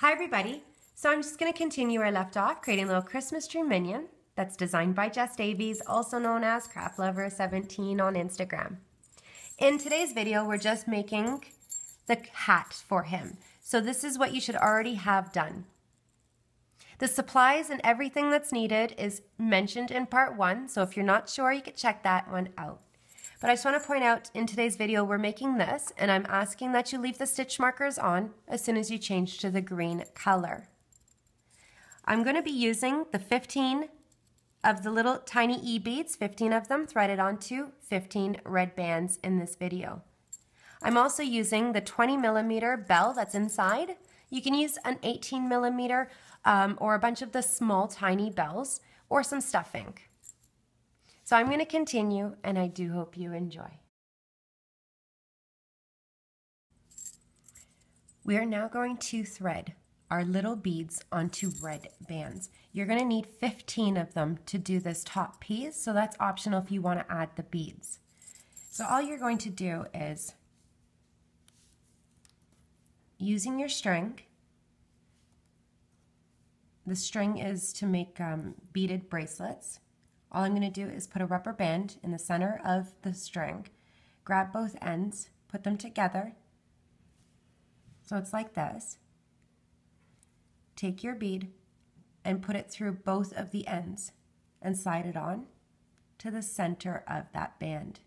Hi everybody! So I'm just going to continue where I left off, creating a little Christmas tree minion that's designed by Jess, also known as CraftLover17 on Instagram. In today's video, we're just making the hat for him. So this is what you should already have done. The supplies and everything that's needed is mentioned in part 1, so if you're not sure, you can check that one out. But I just want to point out, in today's video, we're making this, and I'm asking that you leave the stitch markers on as soon as you change to the green color. I'm going to be using the 15 of the little tiny E-beads, 15 of them threaded onto 15 red bands in this video. I'm also using the 20mm bell that's inside. You can use an 18mm or a bunch of the small tiny bells or some stuffing. So I'm going to continue, and I do hope you enjoy. We are now going to thread our little beads onto red bands. You're going to need 15 of them to do this top piece, so that's optional if you want to add the beads. So all you're going to do is, using your string, the string is to make beaded bracelets. All I'm going to do is put a rubber band in the center of the string, grab both ends, put them together, so it's like this. Take your bead and put it through both of the ends and slide it on to the center of that band.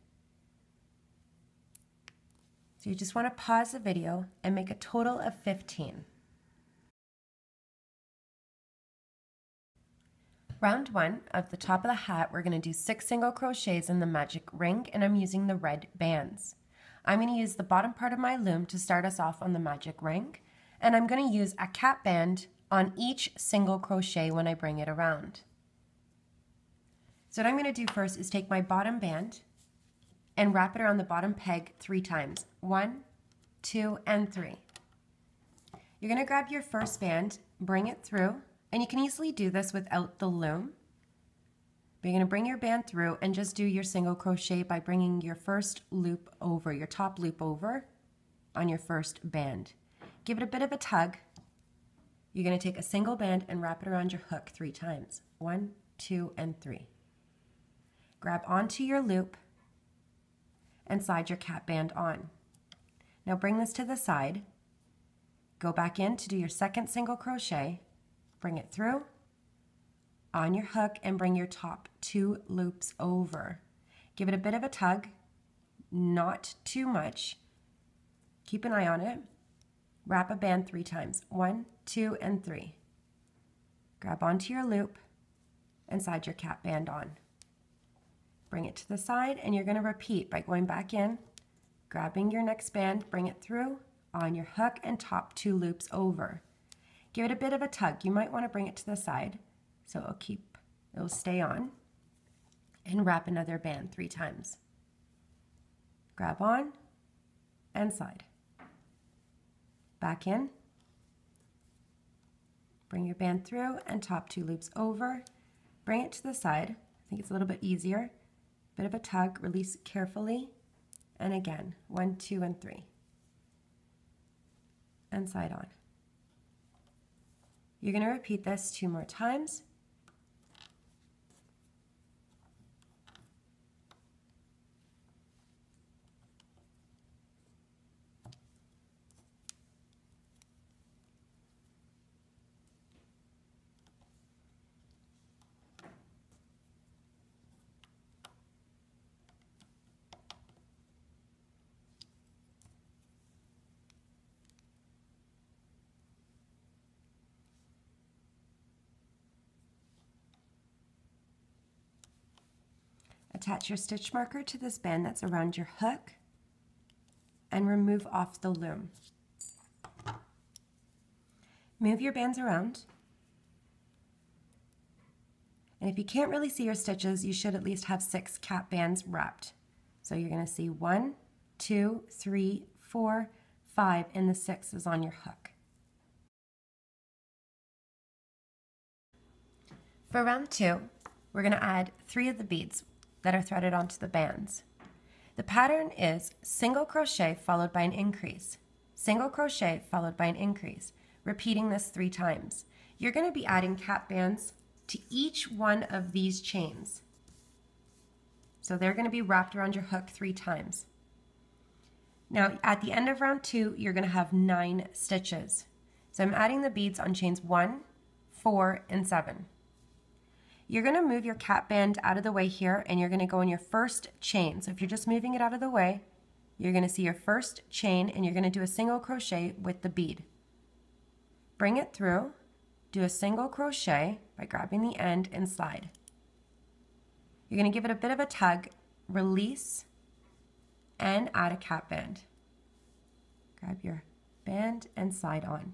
So you just want to pause the video and make a total of 15. Round 1 of the top of the hat, we're going to do 6 single crochets in the magic ring, and I'm using the red bands. I'm going to use the bottom part of my loom to start us off on the magic ring, and I'm going to use a cap band on each single crochet when I bring it around. So what I'm going to do first is take my bottom band and wrap it around the bottom peg 3 times. 1, 2, and 3. You're going to grab your first band, bring it through, and you can easily do this without the loom. But you're going to bring your band through and just do your single crochet by bringing your first loop over, your top loop over on your first band. Give it a bit of a tug. You're going to take a single band and wrap it around your hook 3 times. 1, 2, and 3. Grab onto your loop and slide your cap band on. Now bring this to the side. Go back in to do your second single crochet. Bring it through on your hook and bring your top 2 loops over. Give it a bit of a tug, not too much. Keep an eye on it. Wrap a band 3 times. 1, 2, and 3. Grab onto your loop and slide your cap band on. Bring it to the side, and you're going to repeat by going back in, grabbing your next band, bring it through on your hook and top 2 loops over. Give it a bit of a tug. You might want to bring it to the side so it'll stay on, and wrap another band 3 times. Grab on and slide. Back in. Bring your band through and top 2 loops over. Bring it to the side. I think it's a little bit easier. Bit of a tug, release carefully, and again, 1, 2, and 3. And slide on. You're going to repeat this 2 more times. Attach your stitch marker to this band that's around your hook and remove off the loom. Move your bands around. And if you can't really see your stitches, you should at least have 6 cap bands wrapped. So you're going to see 1, 2, 3, 4, 5, and the 6th is on your hook. For round 2, we're going to add 3 of the beads that are threaded onto the bands. The pattern is single crochet followed by an increase, single crochet followed by an increase. repeating this 3 times. You're going to be adding cap bands to each one of these chains. So they're going to be wrapped around your hook 3 times. Now at the end of round 2, you're going to have 9 stitches. So I'm adding the beads on chains 1, 4, and 7. You're going to move your cap band out of the way here, and you're going to go in your first chain. So if you're just moving it out of the way, you're going to see your first chain, and you're going to do a single crochet with the bead. Bring it through, do a single crochet by grabbing the end and slide. You're going to give it a bit of a tug, release, and add a cap band. Grab your band and slide on.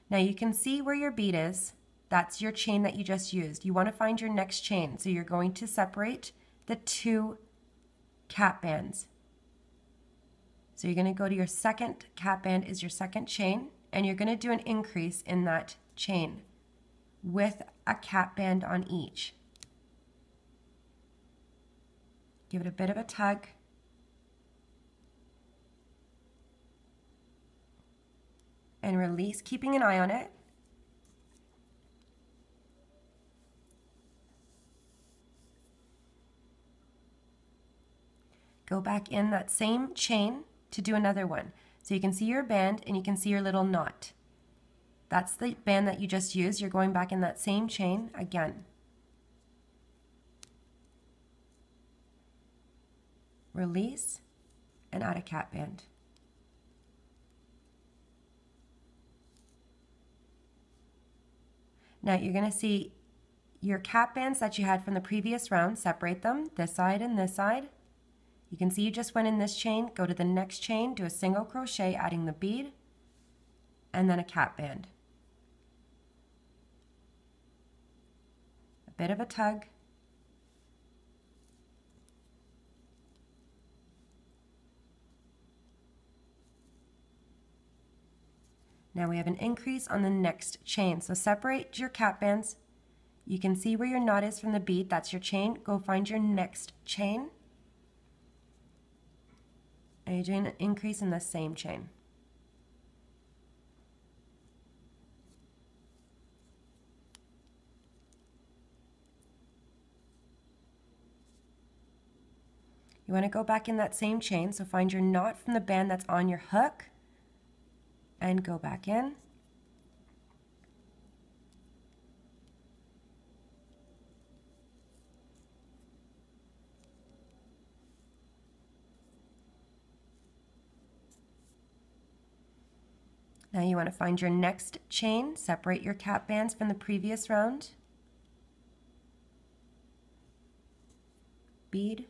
Now you can see where your bead is. That's your chain that you just used. You want to find your next chain, so you're going to separate the 2 cap bands. So you're going to go to your second cap band is your second chain, and you're going to do an increase in that chain with a cap band on each. Give it a bit of a tug. And release, keeping an eye on it. Go back in that same chain to do another one. So you can see your band and you can see your little knot. That's the band that you just used. You're going back in that same chain again. Release and add a cap band. Now you're going to see your cap bands that you had from the previous round, separate them, this side and this side. You can see you just went in this chain, go to the next chain, do a single crochet, adding the bead, and then a cap band. A bit of a tug. Now we have an increase on the next chain. So separate your cap bands. You can see where your knot is from the bead. That's your chain. Go find your next chain. And you're doing an increase in the same chain. You want to go back in that same chain. So find your knot from the band that's on your hook. And go back in. Now you want to find your next chain, separate your cap bands from the previous round. Bead.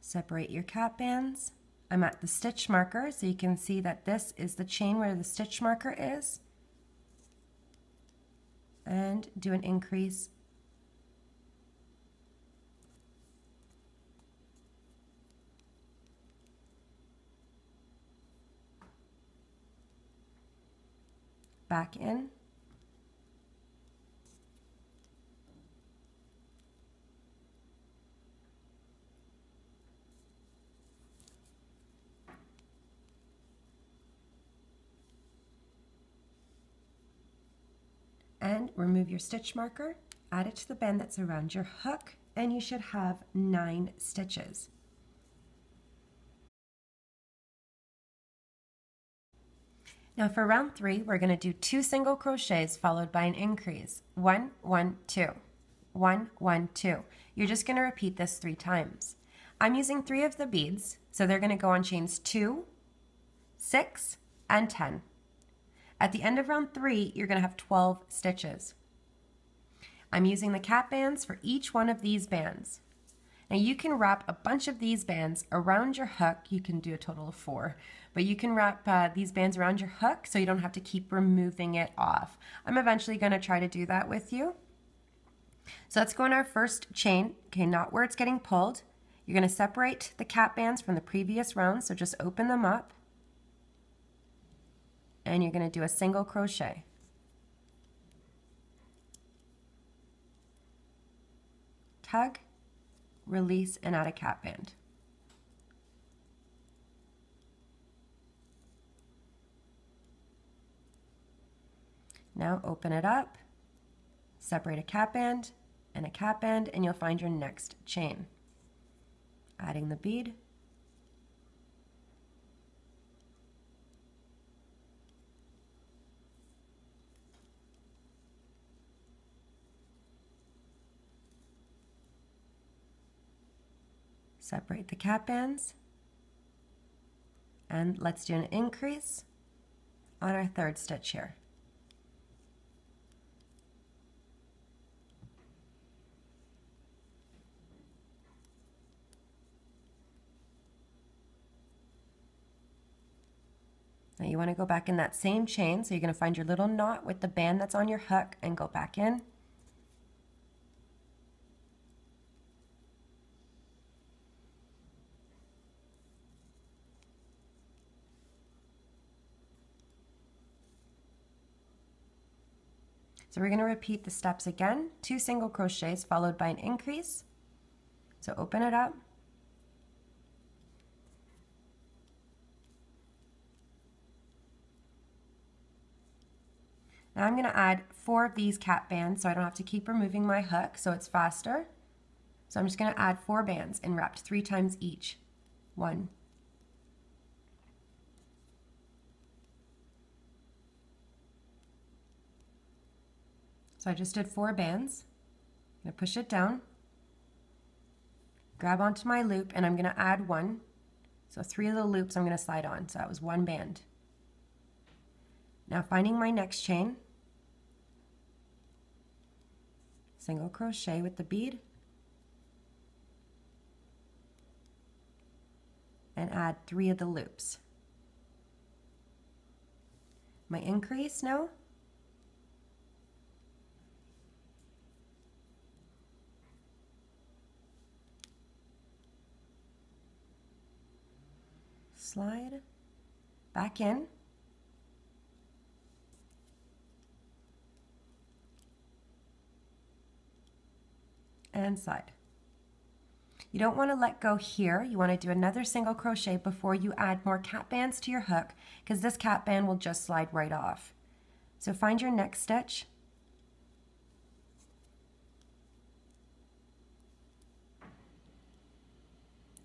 Separate your cap bands. I'm at the stitch marker, so you can see that this is the chain where the stitch marker is. And do an increase. Back in. And remove your stitch marker, add it to the band that's around your hook, and you should have 9 stitches. Now for round 3, we're going to do 2 single crochets followed by an increase. 1, 1, 2. 1, 1, 2. You're just going to repeat this 3 times. I'm using 3 of the beads, so they're going to go on chains 2, 6, and 10. At the end of round 3, you're going to have 12 stitches. I'm using the cap bands for each one of these bands. Now you can wrap a bunch of these bands around your hook. You can do a total of 4, but you can wrap these bands around your hook so you don't have to keep removing it off. I'm eventually going to try to do that with you. So let's go in our first chain. Okay, not where it's getting pulled. You're going to separate the cap bands from the previous round, so just open them up and you're going to do a single crochet. Tug, release, and add a cap band. Now open it up, separate a cap band and a cap band, and you'll find your next chain. Adding the bead. Separate the cap bands, and let's do an increase on our third stitch here. Now you want to go back in that same chain, so you're going to find your little knot with the band that's on your hook and go back in. So we're going to repeat the steps again, 2 single crochets followed by an increase. So open it up. Now I'm going to add 4 of these cap bands so I don't have to keep removing my hook, so it's faster. So I'm just going to add 4 bands and wrapped 3 times each. 1, 2. So I just did 4 bands. I'm going to push it down, grab onto my loop, and I'm going to add 1. So 3 of the loops I'm going to slide on. So that was 1 band. Now finding my next chain, single crochet with the bead, and add 3 of the loops. My increase now, slide back in, and slide. You don't want to let go here. You want to do another single crochet before you add more cap bands to your hook, because this cap band will just slide right off. So find your next stitch,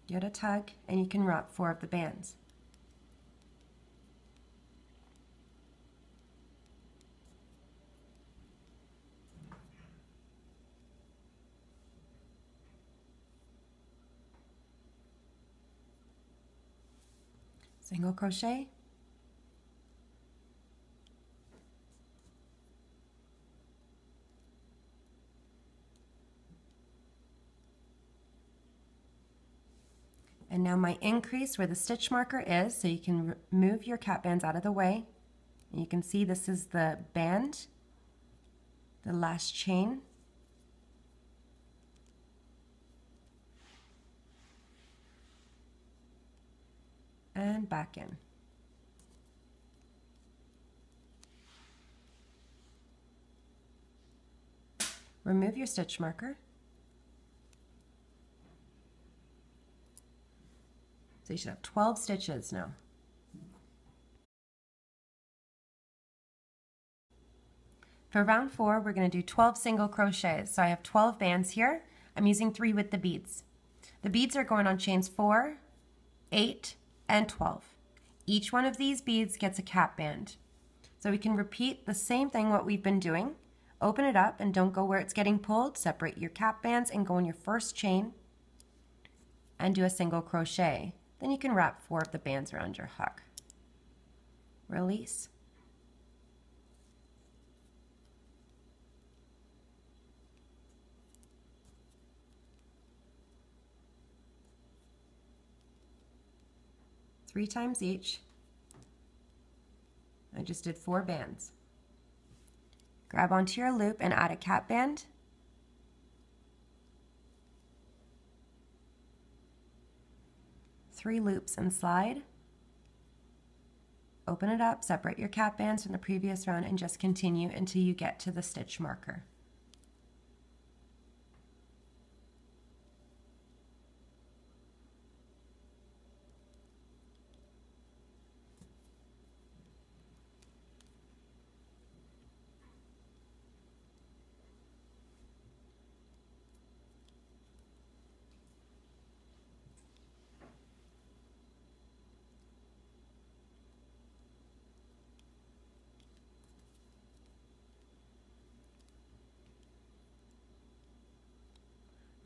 get a tug, and you can wrap 4 of the bands. Single crochet, and now my increase where the stitch marker is, so you can move your cap bands out of the way, and you can see this is the band, the last chain. And back in. Remove your stitch marker. So you should have 12 stitches now. For round 4, we're going to do 12 single crochets. So I have 12 bands here. I'm using 3 with the beads. The beads are going on chains 4, 8, and 12. Each one of these beads gets a cap band. So we can repeat the same thing what we've been doing. Open it up and don't go where it's getting pulled. Separate your cap bands and go in your first chain and do a single crochet. Then you can wrap 4 of the bands around your hook. Release. Three times each. I just did 4 bands. Grab onto your loop and add a cap band. Three loops and slide. Open it up, separate your cap bands from the previous round, and just continue until you get to the stitch marker.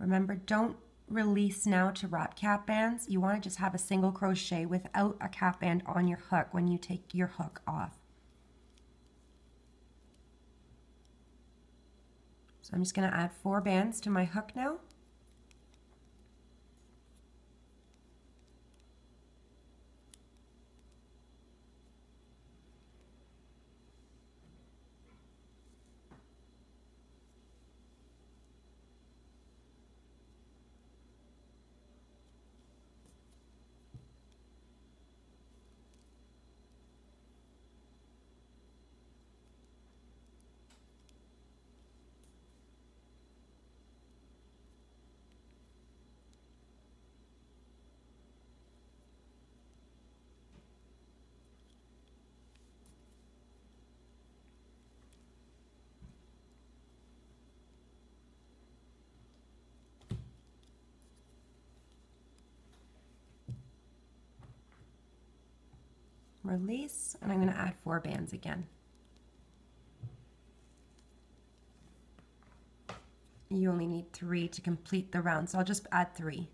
Remember, don't release now to wrap cap bands. You want to just have a single crochet without a cap band on your hook when you take your hook off. So I'm just going to add 4 bands to my hook now. Release, and I'm going to add 4 bands again. You only need 3 to complete the round, so I'll just add 3.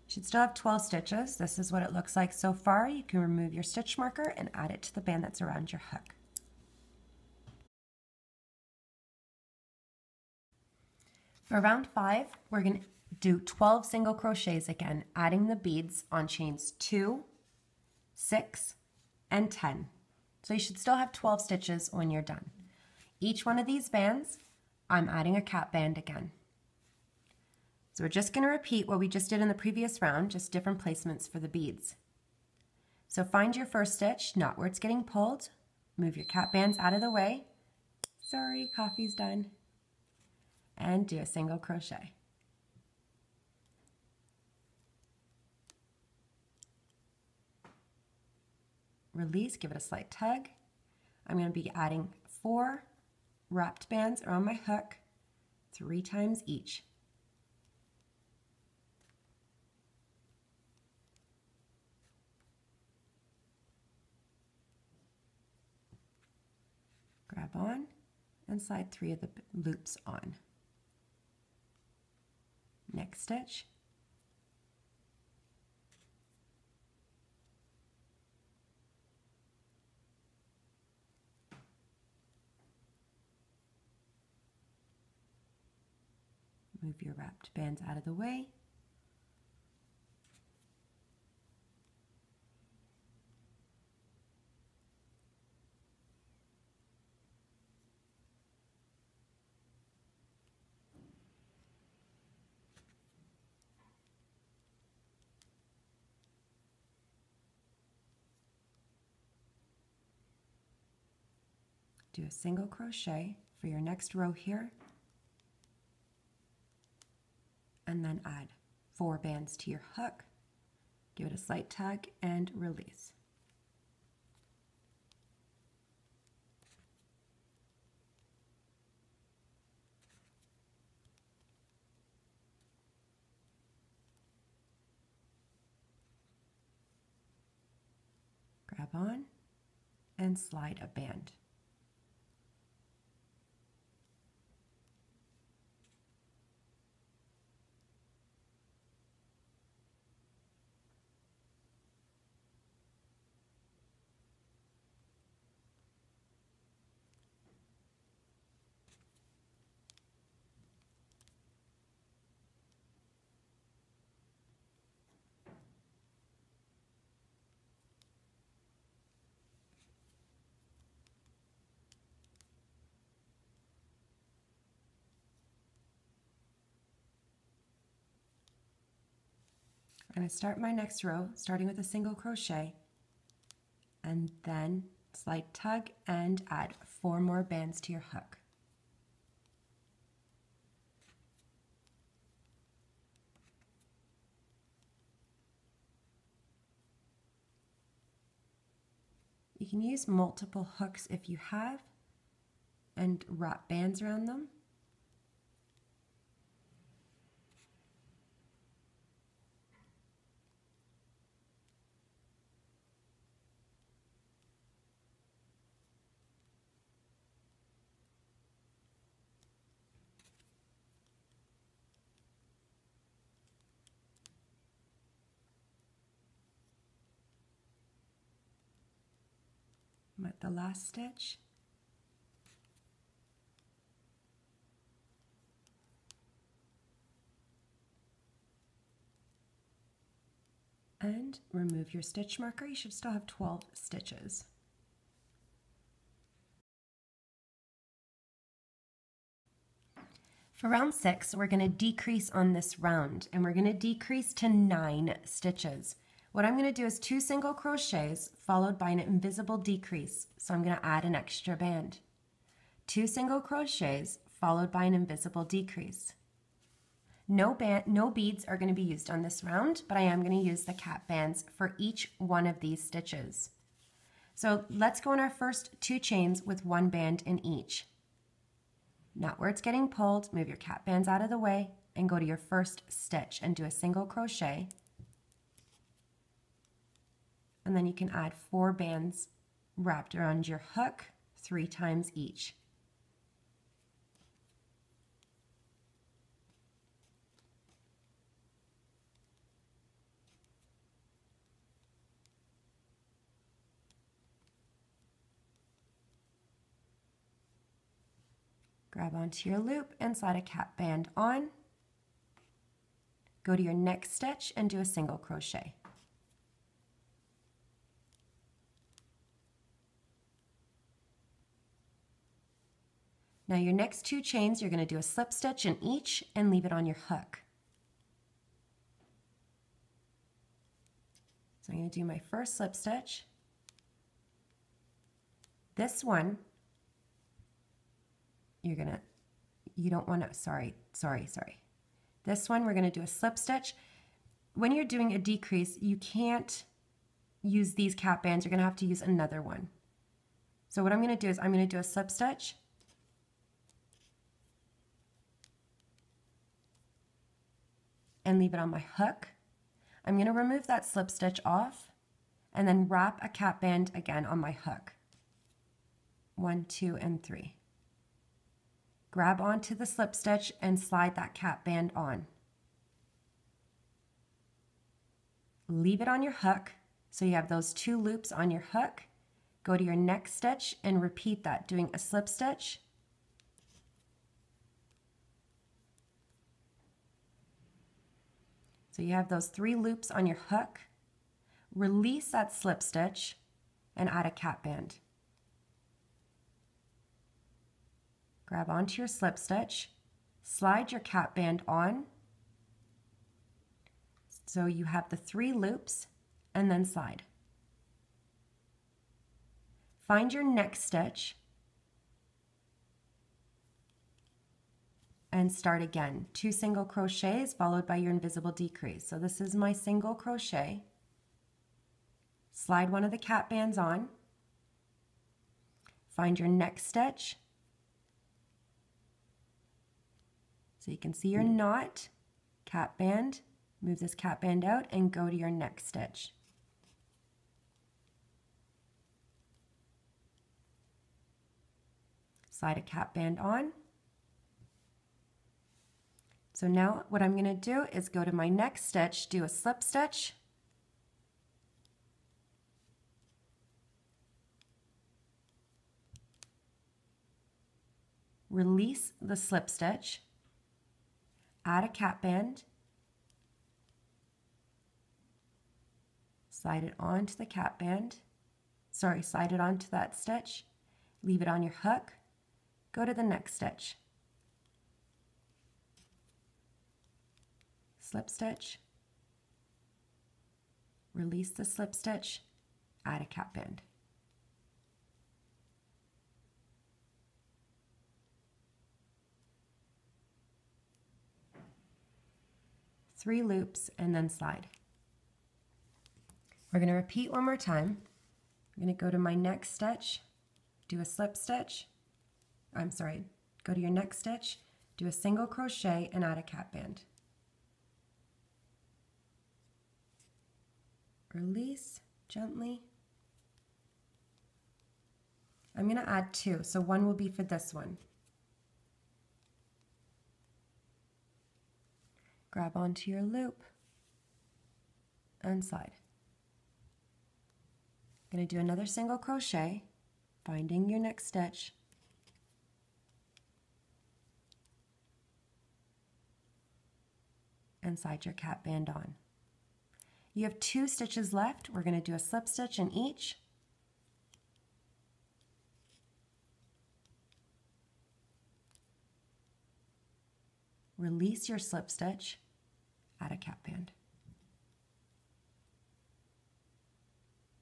Should still have 12 stitches. This is what it looks like so far. You can remove your stitch marker and add it to the band that's around your hook. For round 5, we're going to do 12 single crochets again, adding the beads on chains 2, 6, and 10. So you should still have 12 stitches when you're done. Each one of these bands, I'm adding a cap band again. So we're just going to repeat what we just did in the previous round, just different placements for the beads. So find your first stitch, not where it's getting pulled. Move your cap bands out of the way. Sorry, coffee's done. And do a single crochet. Release, give it a slight tug. I'm going to be adding 4 wrapped bands around my hook, 3 times each. Grab on and slide 3 of the loops on. Next stitch. Move your wrapped bands out of the way. Do a single crochet for your next row here, and then add 4 bands to your hook. Give it a slight tug and release. Grab on and slide a band. I'm going to start my next row starting with a single crochet and then slide tug and add 4 more bands to your hook. You can use multiple hooks if you have and wrap bands around them. I'm at the last stitch. And remove your stitch marker. You should still have 12 stitches. For round 6, we're going to decrease on this round, and we're going to decrease to 9 stitches. What I'm going to do is 2 single crochets followed by an invisible decrease. So I'm going to add an extra band. 2 single crochets followed by an invisible decrease. No beads are going to be used on this round, but I am going to use the cap bands for each one of these stitches. So let's go in our first 2 chains with 1 band in each. Not where it's getting pulled, move your cap bands out of the way and go to your first stitch and do a single crochet. And then you can add 4 bands wrapped around your hook 3 times each. Grab onto your loop and slide a cap band on. Go to your next stitch and do a single crochet. Now your next 2 chains, you're going to do a slip stitch in each and leave it on your hook. So I'm going to do my first slip stitch. This one, you don't want to, sorry. This one, we're going to do a slip stitch. When you're doing a decrease, you can't use these cap bands. You're going to have to use another one. So what I'm going to do is I'm going to do a slip stitch. And leave it on my hook. I'm going to remove that slip stitch off and then wrap a cap band again on my hook. 1, 2, and 3. Grab onto the slip stitch and slide that cap band on. Leave it on your hook so you have those 2 loops on your hook. Go to your next stitch and repeat that, doing a slip stitch. So you have those 3 loops on your hook. Release that slip stitch and add a cap band. Grab onto your slip stitch, slide your cap band on. So you have the 3 loops and then slide. Find your next stitch and start again. 2 single crochets followed by your invisible decrease. So this is my single crochet. Slide one of the cap bands on. Find your next stitch. So you can see your knot, cap band, move this cap band out and go to your next stitch. Slide a cap band on. So now what I'm going to do is go to my next stitch, do a slip stitch, release the slip stitch, add a cap band, slide it onto the cap band, slide it onto that stitch, leave it on your hook, go to the next stitch. Slip stitch, release the slip stitch, add a cap band. Three loops and then slide. We're going to repeat one more time. I'm going to go to my next stitch, do a slip stitch. Go to your next stitch, do a single crochet and add a cap band. Release gently. I'm going to add two, so one will be for this one. Grab onto your loop and slide. I'm going to do another single crochet, finding your next stitch. And slide your cap band on. You have 2 stitches left. We're going to do a slip stitch in each. Release your slip stitch, add a cap band.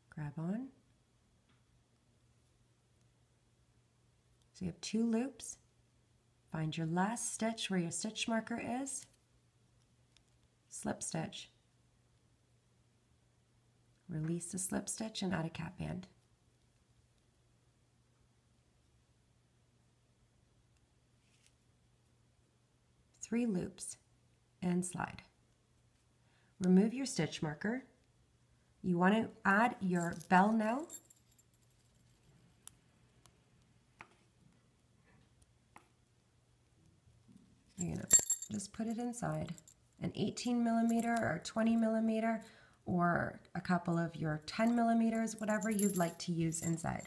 Grab on. So you have 2 loops. Find your last stitch where your stitch marker is. Slip stitch. Release the slip stitch and add a cap band. Three loops and slide. Remove your stitch marker. You want to add your bell now. You're going to just put it inside. An 18mm or 20mm or a couple of your 10mm, whatever you'd like to use inside.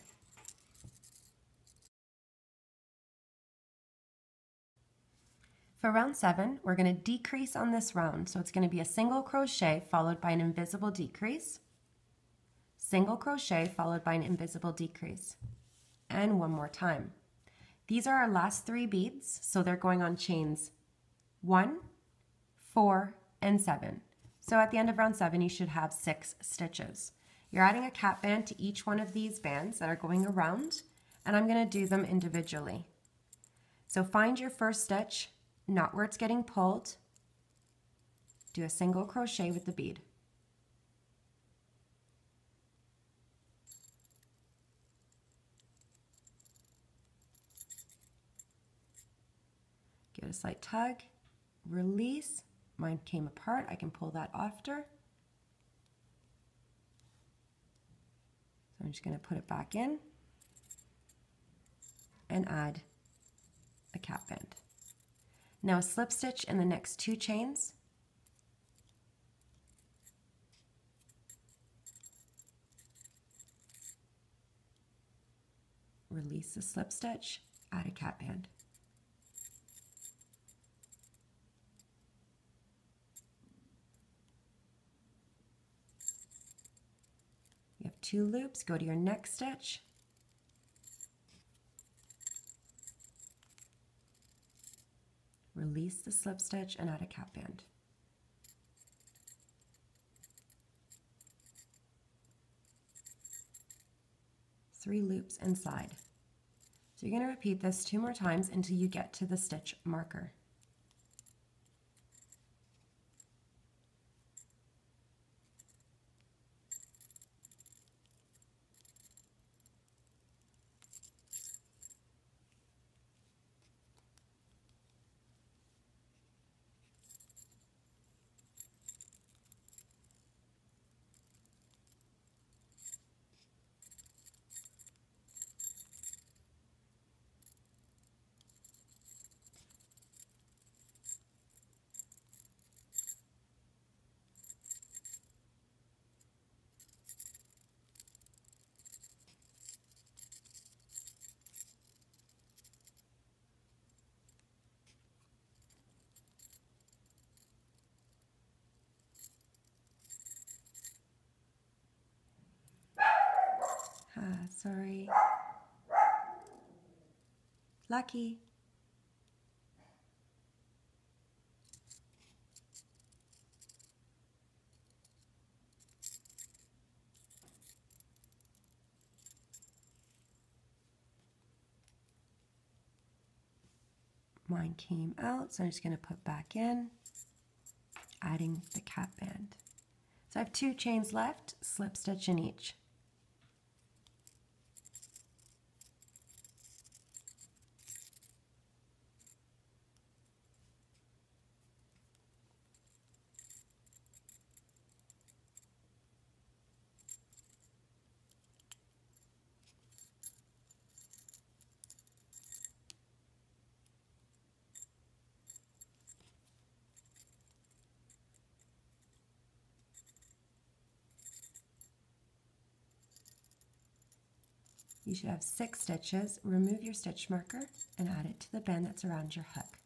For round 7, we're going to decrease on this round. So it's going to be a single crochet followed by an invisible decrease, single crochet followed by an invisible decrease, and one more time. These are our last 3 beads, so they're going on chains 1, 4, and 7. So at the end of round 7, you should have 6 stitches. You're adding a cap band to each one of these bands that are going around, and I'm going to do them individually. So find your first stitch, not where it's getting pulled. Do a single crochet with the bead. Give it a slight tug, release. Mine came apart, I can pull that after. So I'm just going to put it back in and add a cap band. Now a slip stitch in the next 2 chains. Release the slip stitch, add a cap band. You have 2 loops, go to your next stitch. Release the slip stitch and add a cap band. Three loops and slide. So you're going to repeat this 2 more times until you get to the stitch marker. Sorry. Lucky. Mine came out, so I'm just going to put back in, adding the cap band. So I have 2 chains left, slip stitch in each. You should have 6 stitches. Remove your stitch marker and add it to the band that's around your hook.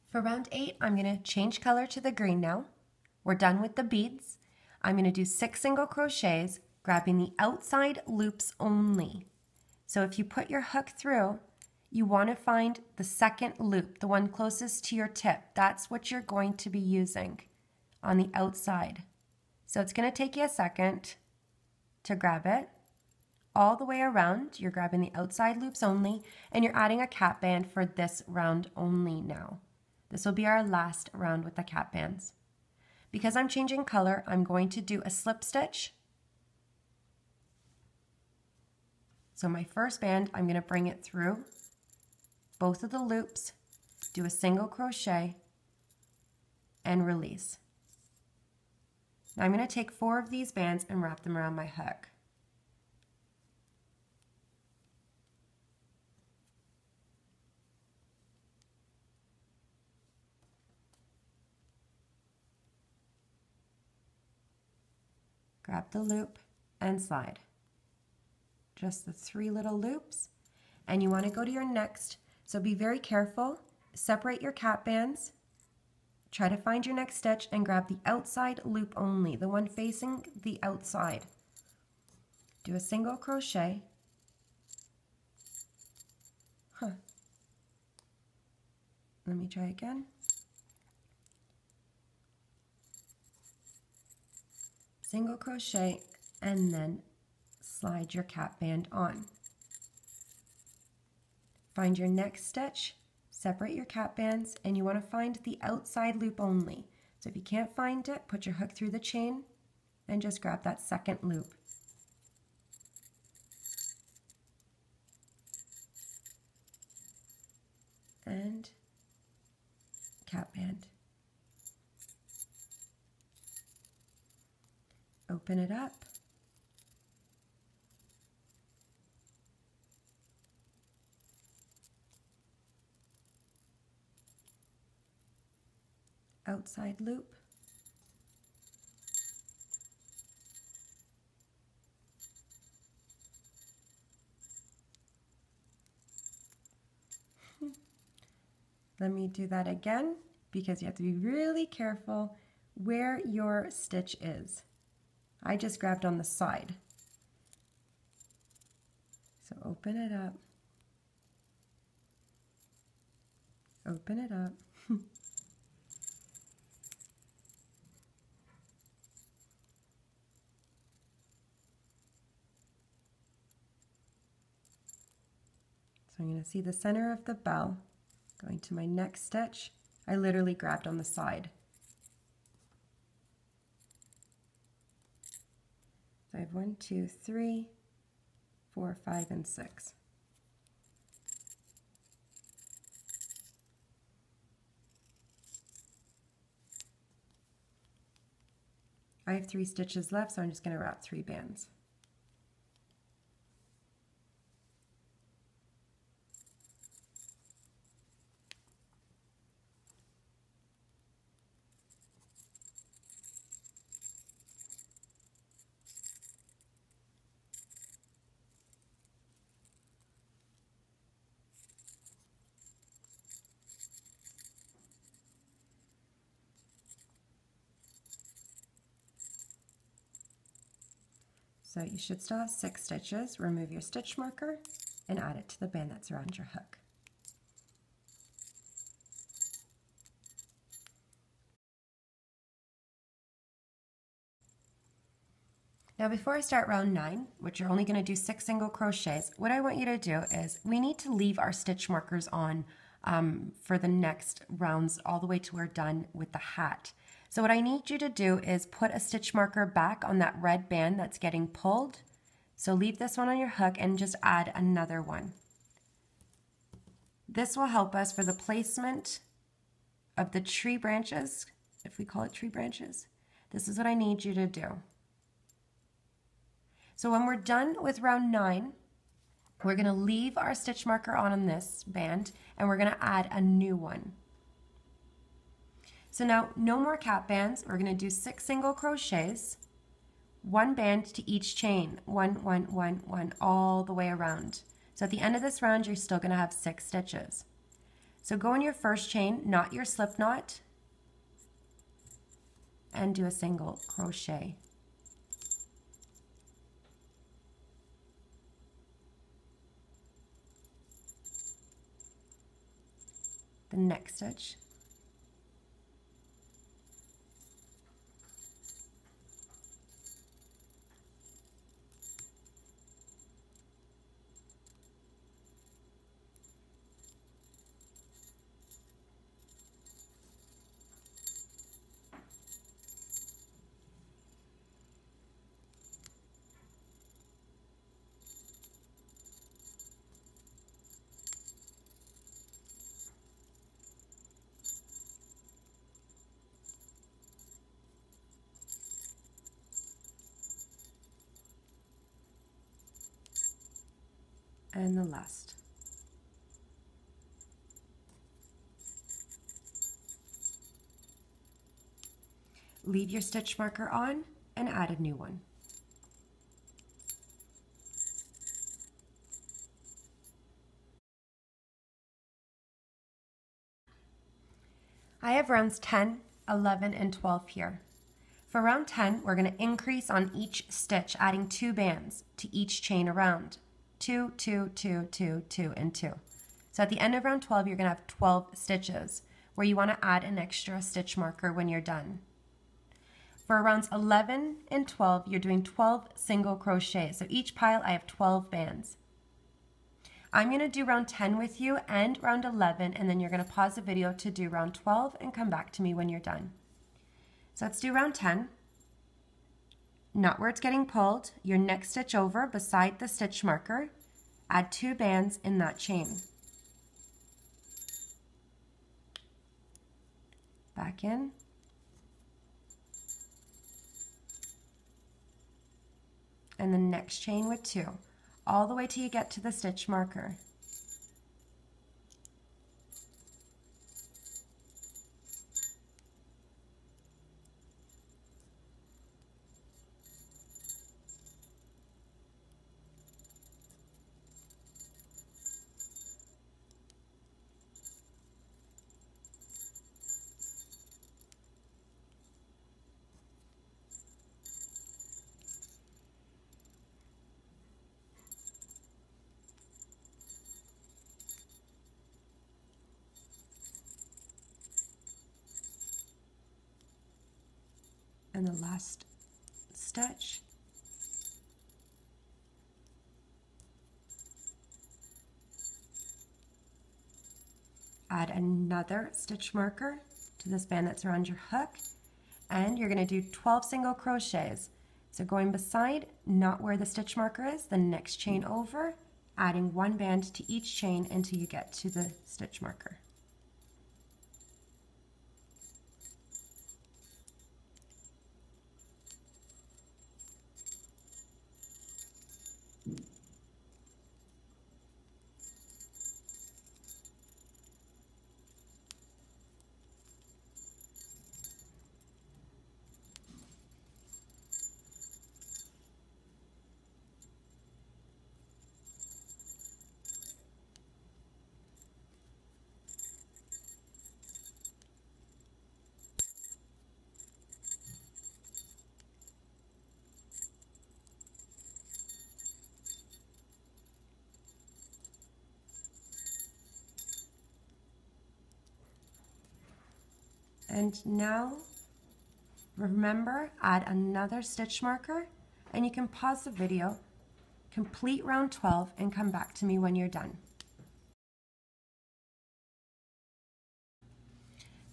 For round 8, I'm going to change color to the green now. We're done with the beads. I'm going to do 6 single crochets, grabbing the outside loops only. So if you put your hook through, you want to find the second loop, the one closest to your tip. That's what you're going to be using on the outside. So it's going to take you a second to grab it. All the way around, you're grabbing the outside loops only, and you're adding a cap band for this round only now. This will be our last round with the cap bands. Because I'm changing color, I'm going to do a slip stitch. So my first band, I'm going to bring it through both of the loops, do a single crochet, and release. Now I'm going to take 4 of these bands and wrap them around my hook. Grab the loop and slide. Just the 3 little loops, and you want to go to your next, so be very careful. Separate your cap bands. Try to find your next stitch and grab the outside loop only, the one facing the outside. Do a single crochet. Let me try again. Single crochet and then slide your cap band on. Find your next stitch. Separate your cap bands, and you want to find the outside loop only. So if you can't find it, put your hook through the chain and just grab that second loop. And cap band. Open it up. Outside loop. Let me do that again, because you have to be really careful where your stitch is. I just grabbed on the side. So open it up. Open it up. So I'm going to see the center of the bell. Going to my next stitch. I literally grabbed on the side. So I have 1, 2, 3, 4, 5, and 6. I have 3 stitches left, so I'm just going to wrap 3 bands. So you should still have 6 stitches. Remove your stitch marker and add it to the band that's around your hook. Now before I start round 9, which you're only going to do 6 single crochets, what I want you to do is we need to leave our stitch markers on for the next rounds all the way till we're done with the hat. So what I need you to do is put a stitch marker back on that red band that's getting pulled. So leave this one on your hook and just add another one. This will help us for the placement of the tree branches, if we call it tree branches. This is what I need you to do. So when we're done with round 9, we're going to leave our stitch marker on this band and we're going to add a new one. So now no more cap bands. We're going to do 6 single crochets, 1 band to each chain, 1, 1, 1, 1, all the way around. So at the end of this round, you're still going to have 6 stitches. So go in your first chain, knot your slip knot, and do a single crochet. The next stitch. And the last. Leave your stitch marker on and add a new one. I have rounds 10, 11, and 12 here. For round 10, we're going to increase on each stitch, adding 2 bands to each chain around. 2, 2, 2, 2, 2, and 2. So at the end of round 12, you're going to have 12 stitches where you want to add an extra stitch marker when you're done. For rounds 11 and 12, you're doing 12 single crochets. So each pile, I have 12 bands. I'm going to do round 10 with you and round 11, and then you're going to pause the video to do round 12 and come back to me when you're done. So let's do round 10. Knot where it's getting pulled, your next stitch over beside the stitch marker, add 2 bands in that chain. Back in. And the next chain with 2, all the way till you get to the stitch marker. And the last stitch. Add another stitch marker to this band that's around your hook, and you're going to do 12 single crochets. So going beside, not where the stitch marker is, the next chain over, adding 1 band to each chain until you get to the stitch marker. And now, remember, add another stitch marker and you can pause the video, complete round 12, and come back to me when you're done.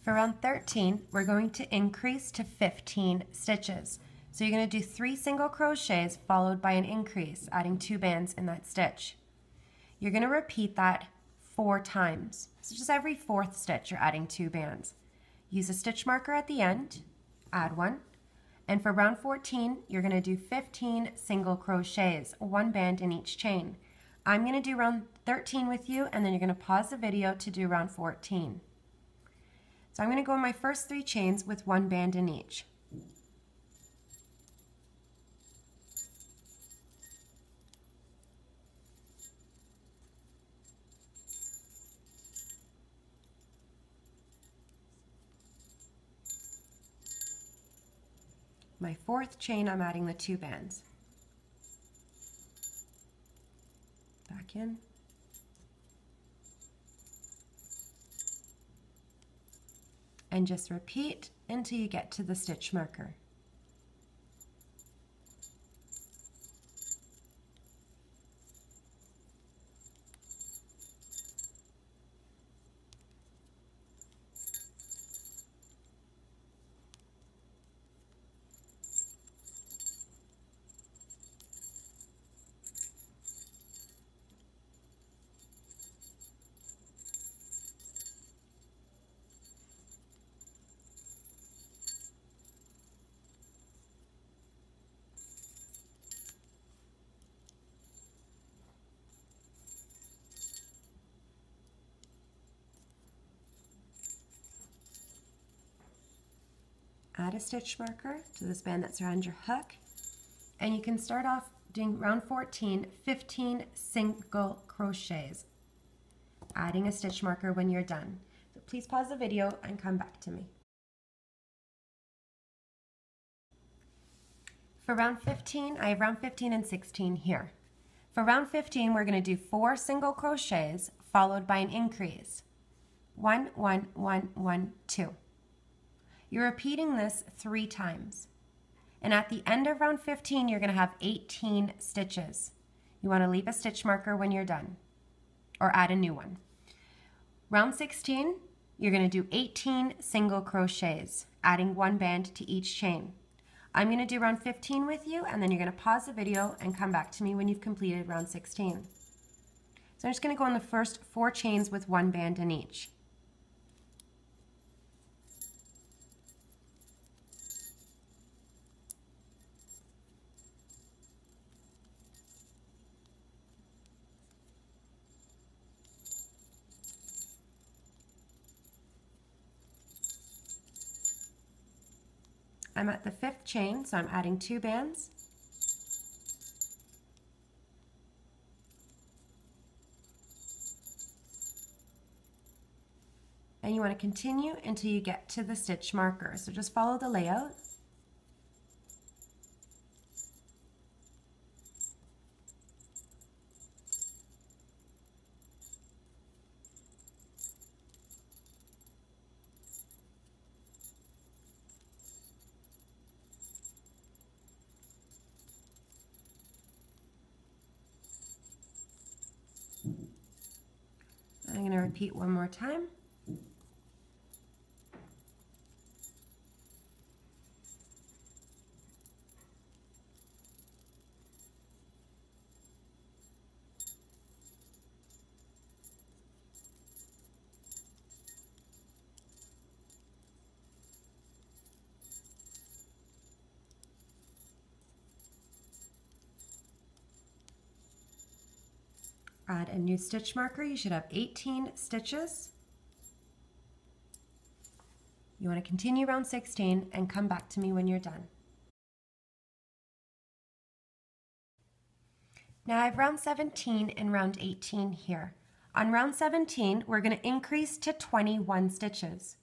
For round 13, we're going to increase to 15 stitches. So you're going to do 3 single crochets followed by an increase, adding 2 bands in that stitch. You're going to repeat that 4 times. So just every 4th stitch you're adding 2 bands. Use a stitch marker at the end, add 1. And for round 14, you're going to do 15 single crochets, 1 band in each chain. I'm going to do round 13 with you, and then you're going to pause the video to do round 14. So I'm going to go in my first 3 chains with 1 band in each. My 4th chain, I'm adding the 2 bands. Back in. And just repeat until you get to the stitch marker. Add a stitch marker to this band that's around your hook, and you can start off doing round 14, 15 single crochets, adding a stitch marker when you're done. So please pause the video and come back to me. For round 15, I have round 15 and 16 here. For round 15, we're going to do 4 single crochets followed by an increase. 1, 1, 1, 1, 2. You're repeating this 3 times. And at the end of round 15, you're going to have 18 stitches. You want to leave a stitch marker when you're done, or add a new one. Round 16, you're going to do 18 single crochets, adding 1 band to each chain. I'm going to do round 15 with you, and then you're going to pause the video and come back to me when you've completed round 16. So I'm just going to go on the first 4 chains with 1 band in each. I'm at the 5th chain, so I'm adding 2 bands. And you want to continue until you get to the stitch marker. So just follow the layout. I'm going to repeat one more time. Add a new stitch marker. You should have 18 stitches. You want to continue round 16 and come back to me when you're done. Now I have round 17 and round 18 here. On round 17, we're going to increase to 21 stitches.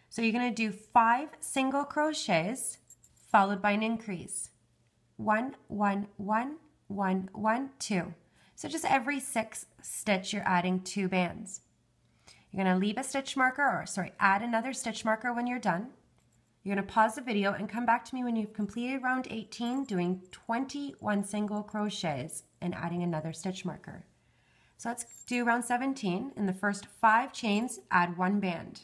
So you're going to do 5 single crochets followed by an increase. 1, 1, 1, 1, 1, 2. So just every 6th stitch, you're adding 2 bands. You're going to leave a stitch marker, or add another stitch marker when you're done. You're going to pause the video and come back to me when you've completed round 18, doing 21 single crochets and adding another stitch marker. So let's do round 17. In the first 5 chains, add 1 band.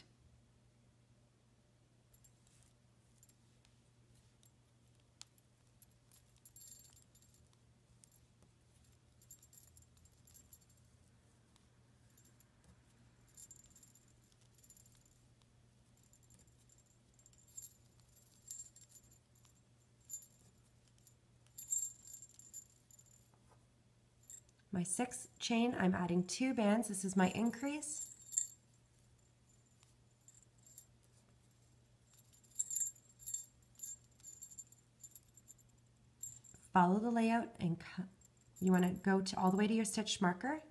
My 6th chain, I'm adding 2 bands. This is my increase. Follow the layout and you want to go all the way to your stitch marker.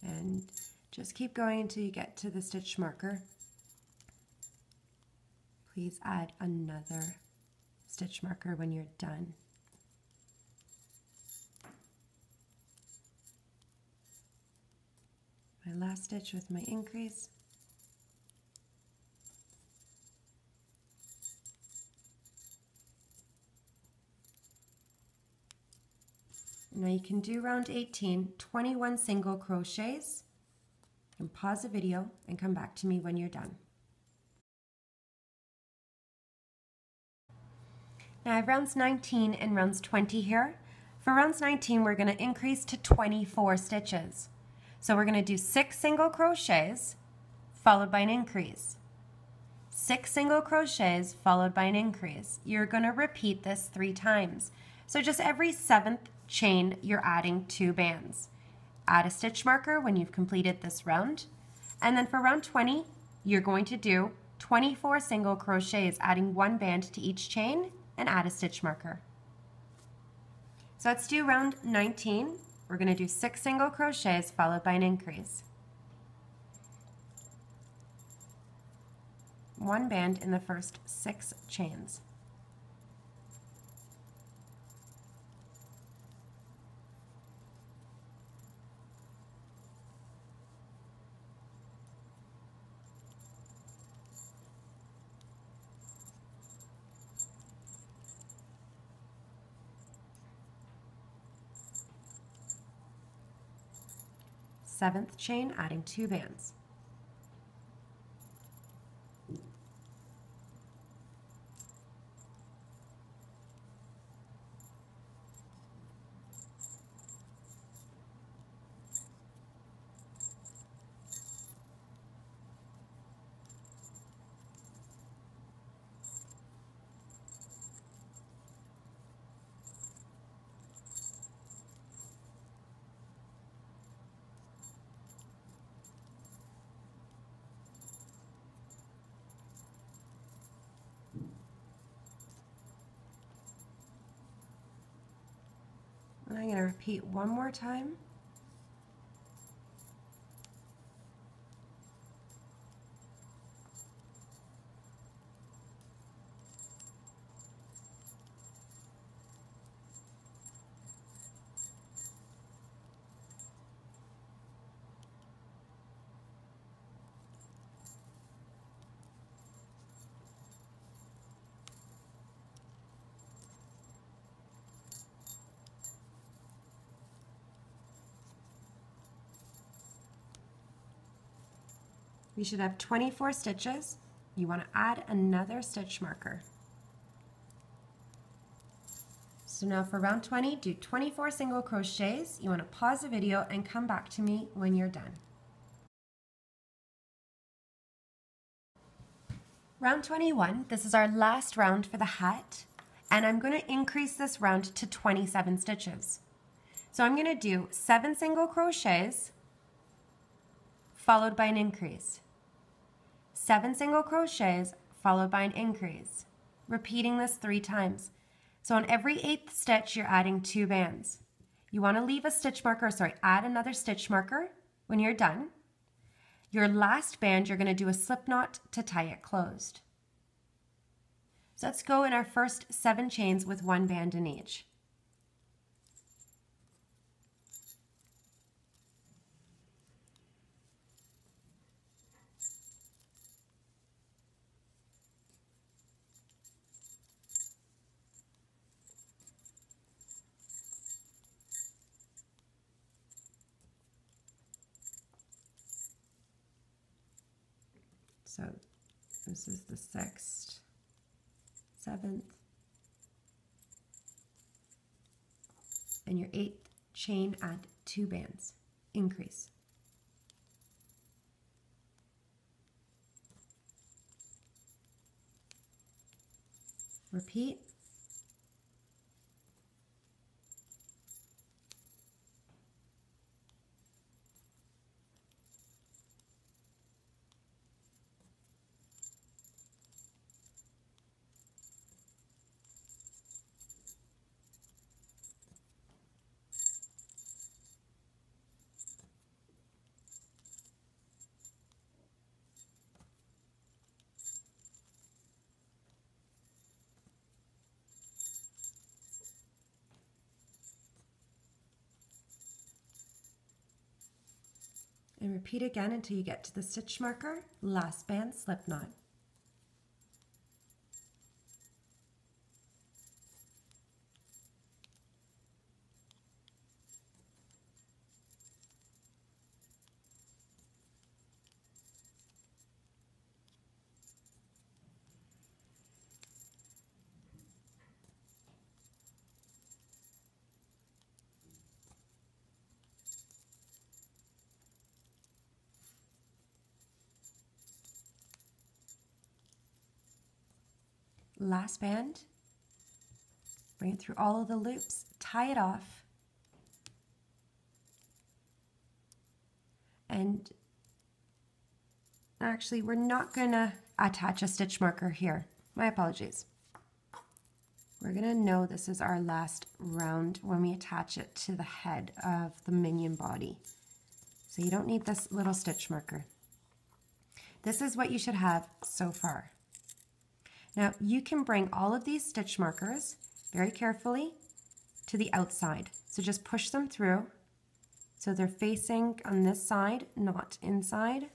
And just keep going until you get to the stitch marker. Please add another stitch marker when you're done. My last stitch with my increase. Now you can do round 18, 21 single crochets, and pause the video and come back to me when you're done. Now I have rounds 19 and rounds 20 here. For rounds 19, we're going to increase to 24 stitches. So we're going to do 6 single crochets followed by an increase. 6 single crochets followed by an increase. You're going to repeat this 3 times. So just every 7th chain, you're adding 2 bands. Add a stitch marker when you've completed this round. And then for round 20, you're going to do 24 single crochets, adding 1 band to each chain and add a stitch marker. So let's do round 19. We're going to do 6 single crochets followed by an increase. 1 band in the first 6 chains. Seventh chain, adding 2 bands. I'm going to repeat one more time. We should have 24 stitches. You want to add another stitch marker. So now for round 20, do 24 single crochets. You want to pause the video and come back to me when you're done. Round 21, this is our last round for the hat, and I'm going to increase this round to 27 stitches. So I'm going to do 7 single crochets followed by an increase. 7 single crochets followed by an increase. Repeating this 3 times. So on every 8th stitch, you're adding 2 bands. You want to leave a stitch marker, add another stitch marker when you're done. Your last band, you're going to do a slip knot to tie it closed. So let's go in our first 7 chains with 1 band in each. So this is the 6th, 7th, and your 8th chain, add 2 bands, increase. Repeat. And repeat again until you get to the stitch marker, last band slip knot. Last band, bring it through all of the loops, tie it off, and actually we're not going to attach a stitch marker here. My apologies. We're going to know this is our last round when we attach it to the head of the minion body. So you don't need this little stitch marker. This is what you should have so far. Now you can bring all of these stitch markers very carefully to the outside. So just push them through so they're facing on this side, not inside.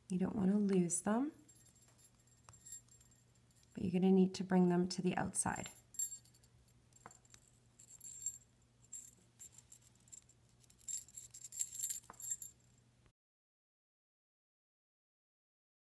You don't want to lose them, but you're going to need to bring them to the outside.